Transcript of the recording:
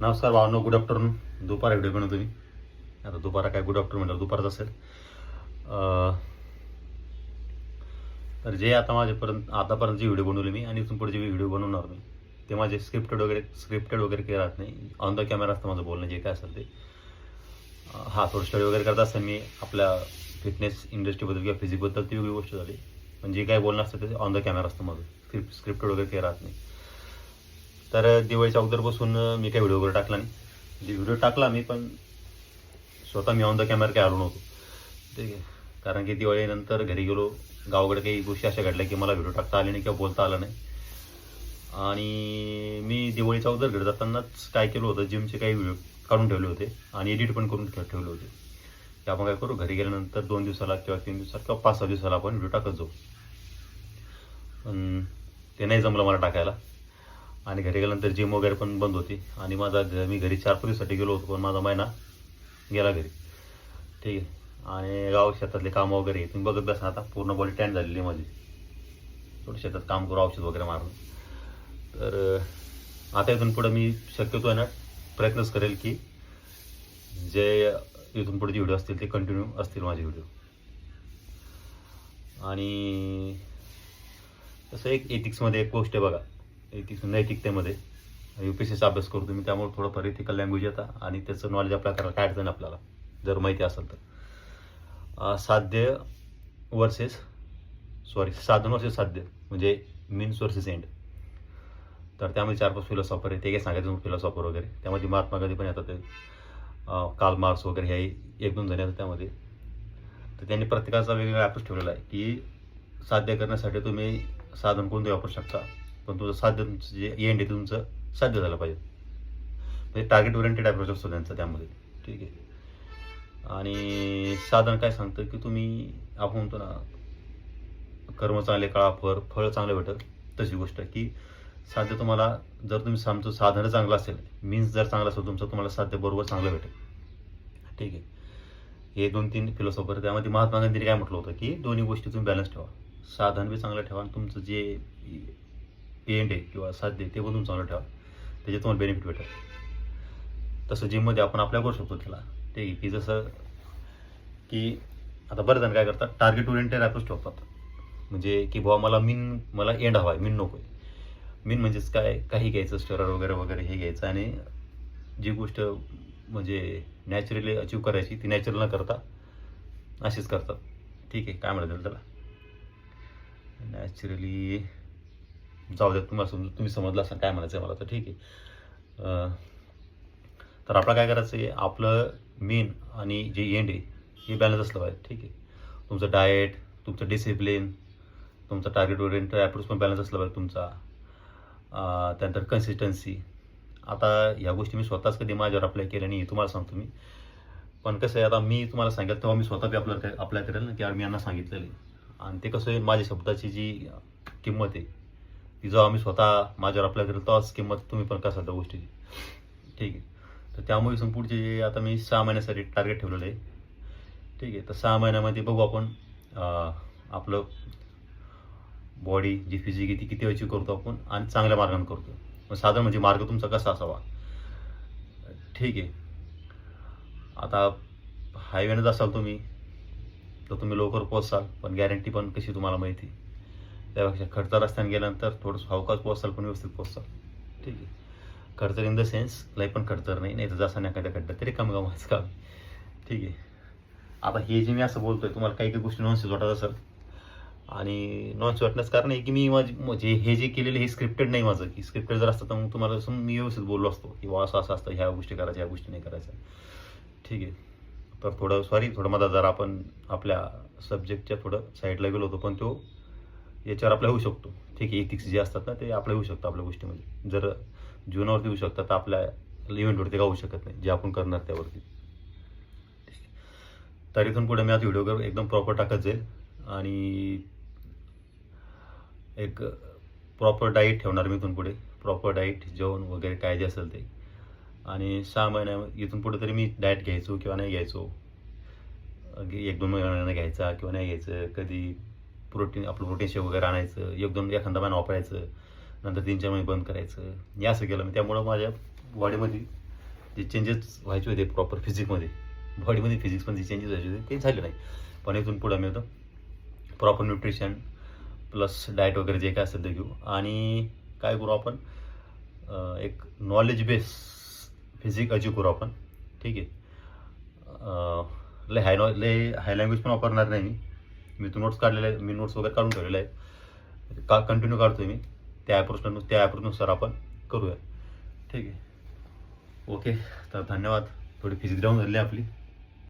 नमस्कार भावांनो, good afternoon. दुपारा video बनवतो मी. आता दुपारा काय गुड आफ्टरनून म्हटलं दुपारच असेल. तर जे आता माझ्यापर्यंत आतापर्यंत जे व्हिडिओ बनवले मी आणि इथून पुढे जे व्हिडिओ बनवणार मी ते माझे स्क्रिप्टेड वगैरे काही राहत नाही. ऑन द कॅमेरा असतं माझं बोलणं, जे काय असेल ते. थोडं स्टडी वगैरे करत असताना मी आपल्या फिटनेस इंडस्ट्रीबद्दल किंवा फिजिकबद्दल ती वेगळी गोष्ट झाली. पण जे काय बोलणं असतं ते ऑन द कॅमेरा असतं माझं. स्क्रिप्टेड वगैरे काही राहत नाही. तर दिवाळीच्या अगोदरपासून मी काही व्हिडिओ वगैरे टाकला नाही. व्हिडिओ टाकला मी, पण स्वतः मी ऑन द कॅमेरा काही आलो नव्हतो. ठीक आहे. कारण की दिवाळीनंतर घरी गेलो, गावाकडे काही गोष्टी अशा घडल्या की मला व्हिडिओ टाकता आले नाही किंवा बोलता आलं नाही. आणि मी दिवाळीच्या अगोदर घरी जातानाच काय केलं होतं, जिमचे काही व्हिडिओ काढून ठेवले होते आणि एडिट पण करून ठेवले होते की आपण काय करू, घरी गेल्यानंतर 2 दिवसाला किंवा 3 दिवसाला किंवा 5-6 दिवसाला आपण व्हिडिओ टाकत जाऊ. पण ते नाही जमलं मला टाकायला. आणि घरी गेल्यानंतर जिम वगैरे पण बंद होती आणि मी घरी 4 दिवसासाठी गेलो होतो, पण माझा महिना गेला घरी. ठीक आहे. आणि शेतातले कामं वगैरे तुम्ही बघत बसा. आता पूर्ण बॉडी टॅन झालेली आहे माझी. थोडं शेतात काम करू, औषध वगैरे मारून. तर आता इथून पुढं मी शक्यतो आहे ना प्रयत्नच करेल की जे इथून पुढे जे व्हिडिओ असतील ते कंटिन्यू असतील माझे व्हिडिओ. आणि तसं एक एथिक्समध्ये एक गोष्ट आहे बघा, नैतिकतेमध्ये UPSCचा अभ्यास करतो मी, त्यामुळे थोडंफार इथिकल लँग्वेज येतं आणि त्याचं नॉलेज आपल्याला काय अडचण आपल्याला जर माहिती असेल तर. साधन वर्सेस साध्य म्हणजे मीन्स वर्सेस एंड. तर त्यामध्ये 4-5 फिलॉसॉफर आहे. ते काय सांगायचं फिलॉसॉफर वगैरे, त्यामध्ये महात्मा गांधी पण येतात, कार्ल मार्क्स वगैरे हे 1-2 जण येतात त्यामध्ये. तर त्यांनी प्रत्येकाचा वेगवेगळा अप्रोच ठेवलेला आहे की साध्य करण्यासाठी तुम्ही साधन कोणते वापरू शकता, पण तुझं साध्य जे एंड आहे तुमचं साध्य झालं पाहिजे. म्हणजे टार्गेट ओरिएंटेड अप्रोच असतो त्यांचा त्यामध्ये. ठीक आहे. आणि साधन काय सांगतं की तुम्ही, आपण म्हणतो ना कर्म चांगले काळा फळ चांगलं भेटत, तशी गोष्ट आहे की साध्य तुम्हाला, जर तुम्ही आमचं साधन चांगलं असेल, मीन्स जर चांगलं असेल तुमचं, तुम्हाला साध्य बरोबर चांगलं भेटेल. ठीक आहे. हे 2-3 फिलॉसॉफर. त्यामध्ये महात्मा गांधींनी काय म्हटलं होतं की दोन्ही गोष्टी तुम्ही बॅलन्स ठेवा. साधन बी चांगलं ठेवा आणि तुमचं जे एंड आहे किंवा साध्य ते पण तुम्ही चांगलं ठेवा, त्याचे तुम्हाला बेनिफिट भेटेल. तसं जिममध्ये आपण अप्लाय करू शकतो त्याला. ठीक आहे. की जसं की आता बरेच जण काय करतात, टार्गेट ओरिएंटेड अप्रोच ठेवतात. म्हणजे की बाबा मला एंड हवा आहे, मीन नको आहे. मीन म्हणजेच काय, काही घ्यायचं स्टेरॉइड वगैरे वगैरे हे घ्यायचं आणि जी गोष्ट म्हणजे नॅचरली अचीव करायची ती नॅचरल न करता अशीच करतात. ठीक आहे. काय म्हणतात त्याला, नॅचरली, जाऊ द्या, तुम्ही समजलं असाल काय म्हणायचं आहे मला. तर ठीक आहे. तर आपलं काय करायचं आहे, आपलं मेन आणि जे एंड आहे हे बॅलन्स असलं पाहिजे. ठीक आहे. तुमचं डाएट, तुमचं डिसिप्लिन, तुमचा टार्गेट ओरिएंटेड अप्रोच पण बॅलन्स असलं पाहिजे तुमचा. त्यानंतर कन्सिस्टन्सी. आता ह्या गोष्टी मी स्वतःच कधी माझ्यावर अप्लाय केल्या नाही, तुम्हाला सांगतो मी. पण कसं आहे, आता मी तुम्हाला सांगितलं तेव्हा मी स्वतः बी अप्लाय करेल ना, की मी यांना सांगितलेलं आहे. आणि ते कसं आहे, माझ्या शब्दाची जी किंमत आहे ती जेव्हा मी स्वतः माझ्यावर अप्लाय करेल तेव्हाच किंमत तुम्ही पण कसाल त्या गोष्टीची. ठीक आहे. तर त्यामुळे पुढचे जे आता मी 6 महिन्यासाठी टार्गेट ठेवलेलं आहे. ठीक आहे. तर 6 महिन्यामध्ये बघू आपण आपलं बॉडी जी फिजिक आहे ती किती अचीव करतो आपण आणि चांगल्या मार्गाने करतो. मग साधन म्हणजे मार्ग तुमचा कसा असावा. ठीक आहे. आता हायवेनं असाल तुम्ही तर तुम्ही लवकर पोहोचाल, पण गॅरंटी पण कशी तुम्हाला माहिती. त्यापेक्षा खडतर रस्त्याने गेल्यानंतर थोडंसं सावकाश पोहोचाल, पण व्यवस्थित पोहोचाल. ठीक आहे. खडतर इन द सेन्स लई पण खडतर नाही तर जसं एखाद्या खड्ड्यात तरी कमी गमायचं काम. ठीक आहे. आता हे जे मी असं बोलतोय, तुम्हाला काही काही गोष्टी नॉनसेन्स वाटत असेल, आणि नॉनसेन्स वाटण्याचं कारण आहे की मी म्हणजे हे जे केलेलं हे स्क्रिप्टेड नाही माझं. की स्क्रिप्टेड जर असतं तर मग तुम्हाला मी व्यवस्थित बोललो असतो की असं असं असतं, ह्या गोष्टी करायच्या, ह्या गोष्टी नाही करायच्या. ठीक आहे. तर थोडं माझा जरा आपण आपल्या सब्जेक्टच्या थोडं साईडला गेलो होतो, पण तो याच्यावर अप्लाय होऊ शकतो. ठीक आहे. एथिक्स जे असतात ना ते अप्लाय होऊ शकतं आपल्या गोष्टीमध्ये. जर जीवनावरती होऊ शकतात तर आपल्या इव्हेंटवरती का होऊ शकत नाही, जे आपण करणार त्यावरती. तर इथून पुढे मी आता व्हिडिओ एकदम प्रॉपर टाकत जाईल आणि एक प्रॉपर डाईट ठेवणार मी इथून पुढे. प्रॉपर डाईट, जेवण वगैरे काय जे असेल ते. आणि 6 महिन्या इथून पुढे तरी मी डाएट घ्यायचो किंवा नाही घ्यायचो, 1-2 महिन्यानं घ्यायचा किंवा नाही घ्यायचं, कधी प्रोटीन शेक वगैरे आणायचं, एखादा महिना वापरायचं, नंतर 3-4 महिने बंद करायचं. हे असं केलं मी. त्यामुळं माझ्या बॉडीमध्ये जे चेंजेस व्हायचे होते प्रॉपर फिजिक्समध्ये, बॉडीमध्ये फिजिक्समध्ये चेंजेस व्हायचे होते ते झाले नाही. पण इथून पुढं आम्ही होतं प्रॉपर न्यूट्रिशन प्लस डाएट वगैरे जे काय असेल ते घेऊ. आणि काय करू आपण, एक नॉलेज बेस फिजिक अचीव करू आपण, ठीक आहे. लय हाय लँग्वेज पण वापरणार नाही मी तो नोट्स काढलेले आहे, मी नोट्स वगैरे काढून ठेवलेले आहेत, कंटिन्यू काढतो मी. त्या ॲप्रोचनुसार आपण करूया, ठीक आहे. ओके, तर धन्यवाद. थोडी फिजिक्स डाऊन झाली आपली.